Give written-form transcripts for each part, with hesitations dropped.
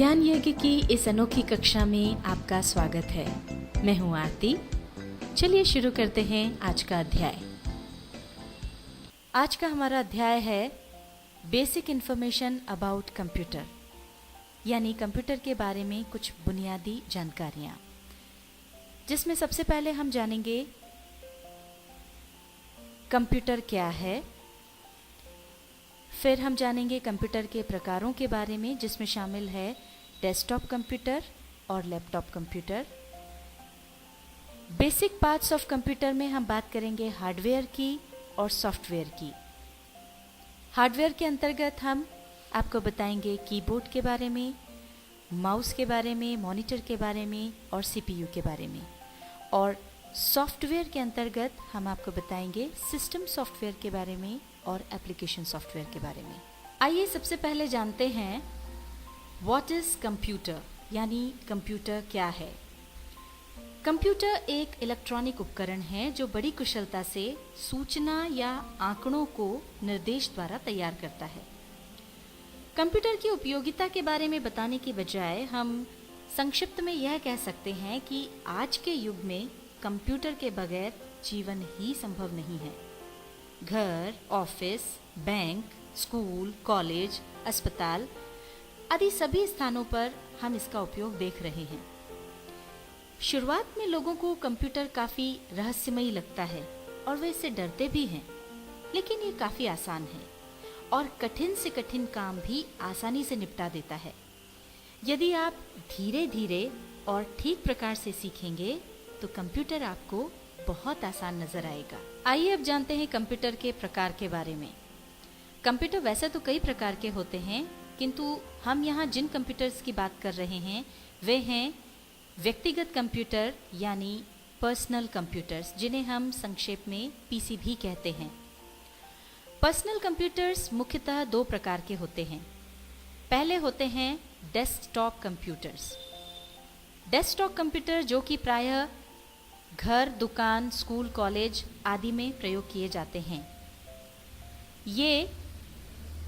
ज्ञान यज्ञ की इस अनोखी कक्षा में आपका स्वागत है। मैं हूं आरती। चलिए शुरू करते हैं आज का अध्याय। आज का हमारा अध्याय है बेसिक इन्फॉर्मेशन अबाउट कंप्यूटर, यानी कंप्यूटर के बारे में कुछ बुनियादी जानकारियां, जिसमें सबसे पहले हम जानेंगे कंप्यूटर क्या है। फिर हम जानेंगे कंप्यूटर के प्रकारों के बारे में, जिसमें शामिल है डेस्कटॉप कंप्यूटर और laptop computer. Basic parts of computer में हम बात करेंगे हार्डवेयर की और सॉफ्टवेयर की। हार्डवेयर के अंतर्गत हम आपको बताएंगे कीबोर्ड के बारे में, माउस के बारे में, मॉनिटर के बारे में और सीपीयू के बारे में। और सॉफ्टवेयर के अंतर्गत हम आपको बताएंगे सिस्टम सॉफ्टवेयर के बारे में और एप्लीकेशन सॉफ्टवेयर के बारे में। आइए सबसे पहले जानते हैं व्हाट इज कंप्यूटर, यानी कंप्यूटर क्या है। कंप्यूटर एक इलेक्ट्रॉनिक उपकरण है जो बड़ी कुशलता से सूचना या आंकड़ों को निर्देश द्वारा तैयार करता है। कंप्यूटर की उपयोगिता के बारे में बताने की बजाय हम संक्षिप्त में यह कह सकते हैं कि आज के युग में कंप्यूटर के बगैर जीवन ही संभव नहीं है। घर, ऑफिस, बैंक, स्कूल, कॉलेज, अस्पताल आदि सभी स्थानों पर हम इसका उपयोग देख रहे हैं। शुरुआत में लोगों को कंप्यूटर काफ़ी रहस्यमयी लगता है और वे इससे डरते भी हैं, लेकिन ये काफ़ी आसान है और कठिन से कठिन काम भी आसानी से निपटा देता है। यदि आप धीरे धीरे और ठीक प्रकार से सीखेंगे तो कंप्यूटर आपको बहुत आसान नजर आएगा। आइए अब जानते हैं कंप्यूटर के प्रकार के बारे में। कंप्यूटर वैसे तो कई प्रकार के होते हैं, किंतु हम यहाँ जिन कंप्यूटर्स की बात कर रहे हैं वे हैं व्यक्तिगत कंप्यूटर, यानी पर्सनल कंप्यूटर्स, जिन्हें हम संक्षेप में पीसी भी कहते हैं। पर्सनल कंप्यूटर्स मुख्यतः दो प्रकार के होते हैं। पहले होते हैं डेस्कटॉप कंप्यूटर्स। डेस्कटॉप कंप्यूटर जो कि प्रायः घर, दुकान, स्कूल, कॉलेज आदि में प्रयोग किए जाते हैं। ये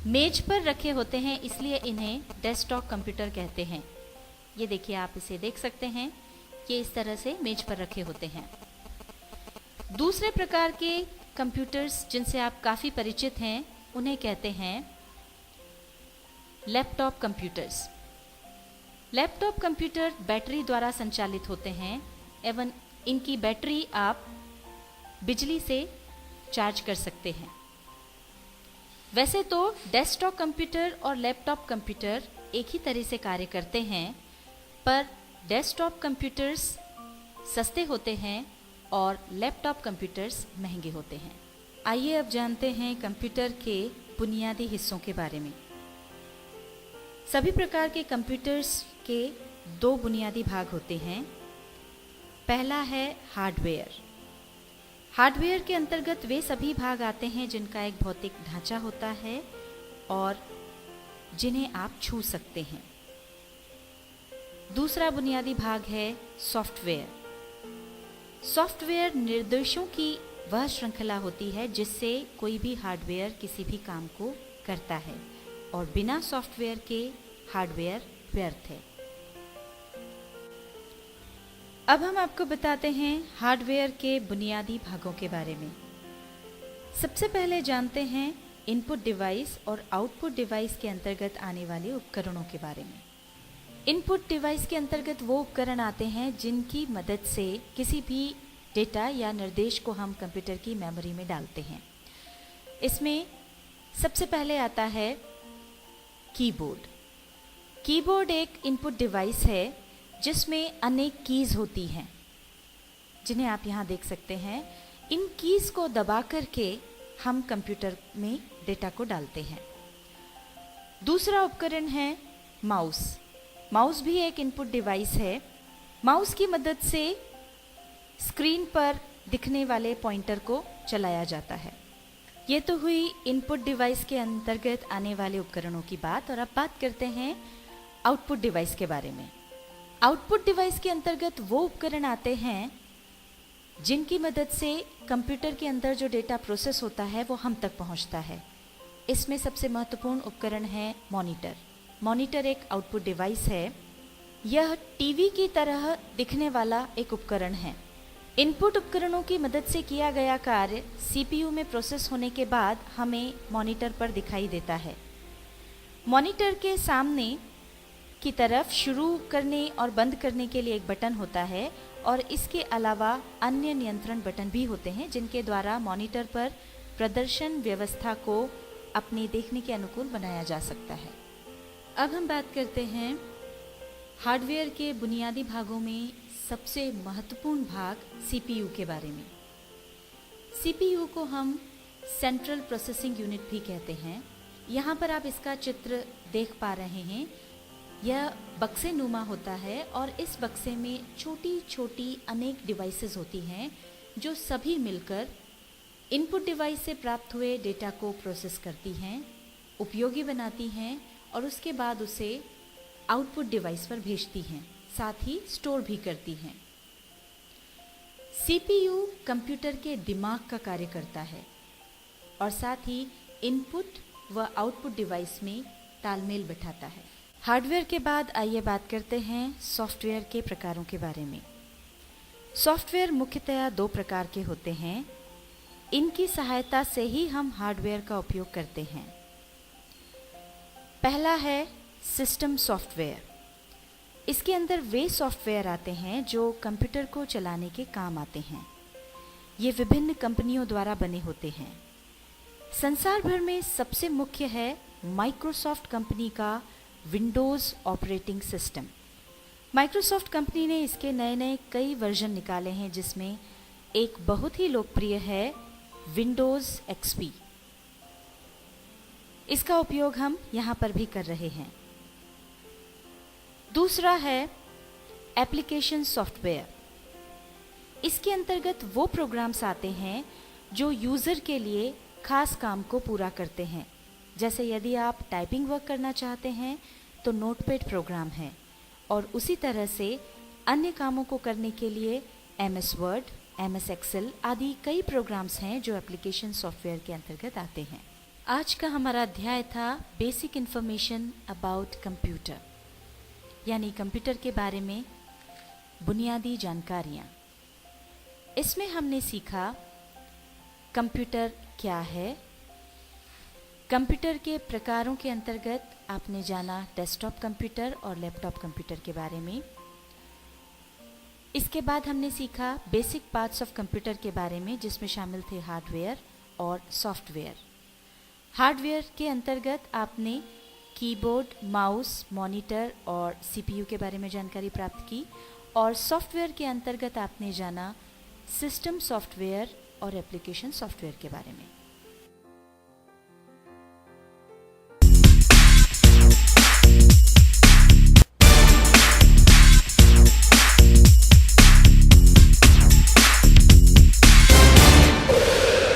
मेज पर रखे होते हैं, इसलिए इन्हें डेस्कटॉप कंप्यूटर कहते हैं। ये देखिए, आप इसे देख सकते हैं, ये इस तरह से मेज पर रखे होते हैं। दूसरे प्रकार के कंप्यूटर्स जिनसे आप काफ़ी परिचित हैं उन्हें कहते हैं laptop computers. Laptop computer battery द्वारा संचालित होते हैं एवं इनकी बैटरी आप बिजली से चार्ज कर सकते हैं। वैसे तो डेस्कटॉप कंप्यूटर और लैपटॉप कंप्यूटर एक ही तरह से कार्य करते हैं, पर डेस्कटॉप कंप्यूटर्स सस्ते होते हैं और लैपटॉप कंप्यूटर्स महंगे होते हैं। आइए अब जानते हैं कंप्यूटर के बुनियादी हिस्सों के बारे में। सभी प्रकार के कंप्यूटर्स के दो बुनियादी भाग होते हैं। पहला है हार्डवेयर। हार्डवेयर के अंतर्गत वे सभी भाग आते हैं जिनका एक भौतिक ढांचा होता है और जिन्हें आप छू सकते हैं। दूसरा बुनियादी भाग है सॉफ्टवेयर। सॉफ्टवेयर निर्देशों की वह श्रृंखला होती है जिससे कोई भी हार्डवेयर किसी भी काम को करता है, और बिना सॉफ्टवेयर के हार्डवेयर व्यर्थ है। अब हम आपको बताते हैं हार्डवेयर के बुनियादी भागों के बारे में। सबसे पहले जानते हैं इनपुट डिवाइस और आउटपुट डिवाइस के अंतर्गत आने वाले उपकरणों के बारे में। इनपुट डिवाइस के अंतर्गत वो उपकरण आते हैं जिनकी मदद से किसी भी डेटा या निर्देश को हम कंप्यूटर की मेमोरी में डालते हैं। इसमें सबसे पहले आता है कीबोर्ड। कीबोर्ड एक इनपुट डिवाइस है जिसमें अनेक कीज होती हैं, जिन्हें आप यहाँ देख सकते हैं। इन कीज को दबा करके हम कंप्यूटर में डेटा को डालते हैं। दूसरा उपकरण है माउस। माउस भी एक इनपुट डिवाइस है। माउस की मदद से स्क्रीन पर दिखने वाले पॉइंटर को चलाया जाता है। ये तो हुई इनपुट डिवाइस के अंतर्गत आने वाले उपकरणों की बात, और अब बात करते हैं आउटपुट डिवाइस के बारे में। आउटपुट डिवाइस के अंतर्गत वो उपकरण आते हैं जिनकी मदद से कंप्यूटर के अंदर जो डेटा प्रोसेस होता है वो हम तक पहुंचता है। इसमें सबसे महत्वपूर्ण उपकरण है मॉनिटर। मॉनिटर एक आउटपुट डिवाइस है। यह टीवी की तरह दिखने वाला एक उपकरण है। इनपुट उपकरणों की मदद से किया गया कार्य सीपीयू में प्रोसेस होने के बाद हमें मॉनिटर पर दिखाई देता है। मॉनिटर के सामने की तरफ शुरू करने और बंद करने के लिए एक बटन होता है और इसके अलावा अन्य नियंत्रण बटन भी होते हैं जिनके द्वारा मॉनिटर पर प्रदर्शन व्यवस्था को अपने देखने के अनुकूल बनाया जा सकता है। अब हम बात करते हैं हार्डवेयर के बुनियादी भागों में सबसे महत्वपूर्ण भाग सीपीयू के बारे में। सीपीयू को हम सेंट्रल प्रोसेसिंग यूनिट भी कहते हैं। यहाँ पर आप इसका चित्र देख पा रहे हैं। यह बक्से नुमा होता है और इस बक्से में छोटी छोटी अनेक डिवाइसेस होती हैं जो सभी मिलकर इनपुट डिवाइस से प्राप्त हुए डेटा को प्रोसेस करती हैं, उपयोगी बनाती हैं और उसके बाद उसे आउटपुट डिवाइस पर भेजती हैं, साथ ही स्टोर भी करती हैं। सीपीयू कंप्यूटर के दिमाग का कार्य करता है और साथ ही इनपुट व आउटपुट डिवाइस में तालमेल बिठाता है। हार्डवेयर के बाद आइए बात करते हैं सॉफ्टवेयर के प्रकारों के बारे में। सॉफ्टवेयर मुख्यतया 2 प्रकार के होते हैं। इनकी सहायता से ही हम हार्डवेयर का उपयोग करते हैं। पहला है सिस्टम सॉफ्टवेयर। इसके अंदर वे सॉफ्टवेयर आते हैं जो कंप्यूटर को चलाने के काम आते हैं। ये विभिन्न कंपनियों द्वारा बने होते हैं। संसार भर में सबसे मुख्य है माइक्रोसॉफ्ट कंपनी का Windows operating system. Microsoft company ने इसके नए नए कई वर्जन निकाले हैं जिसमें एक बहुत ही लोकप्रिय है विंडोज़ एक्सपी। इसका उपयोग हम यहाँ पर भी कर रहे हैं। दूसरा है एप्लीकेशन सॉफ्टवेयर। इसके अंतर्गत वो प्रोग्राम्स आते हैं जो यूज़र के लिए खास काम को पूरा करते हैं। जैसे यदि आप टाइपिंग वर्क करना चाहते हैं तो नोटपैड प्रोग्राम है और उसी तरह से अन्य कामों को करने के लिए MS वर्ड, MS एक्सेल आदि कई प्रोग्राम्स हैं जो एप्लीकेशन सॉफ्टवेयर के अंतर्गत आते हैं। आज का हमारा अध्याय था बेसिक इन्फॉर्मेशन अबाउट कंप्यूटर, यानी कंप्यूटर के बारे में बुनियादी जानकारियाँ। इसमें हमने सीखा कंप्यूटर क्या है। कंप्यूटर के प्रकारों के अंतर्गत आपने जाना डेस्कटॉप कंप्यूटर और लैपटॉप कंप्यूटर के बारे में। इसके बाद हमने सीखा बेसिक पार्ट्स ऑफ कंप्यूटर के बारे में जिसमें शामिल थे हार्डवेयर और सॉफ्टवेयर। हार्डवेयर के अंतर्गत आपने कीबोर्ड, माउस, मॉनिटर और सीपीयू के बारे में जानकारी प्राप्त की और सॉफ्टवेयर के अंतर्गत आपने जाना सिस्टम सॉफ्टवेयर और एप्लीकेशन सॉफ्टवेयर के बारे में।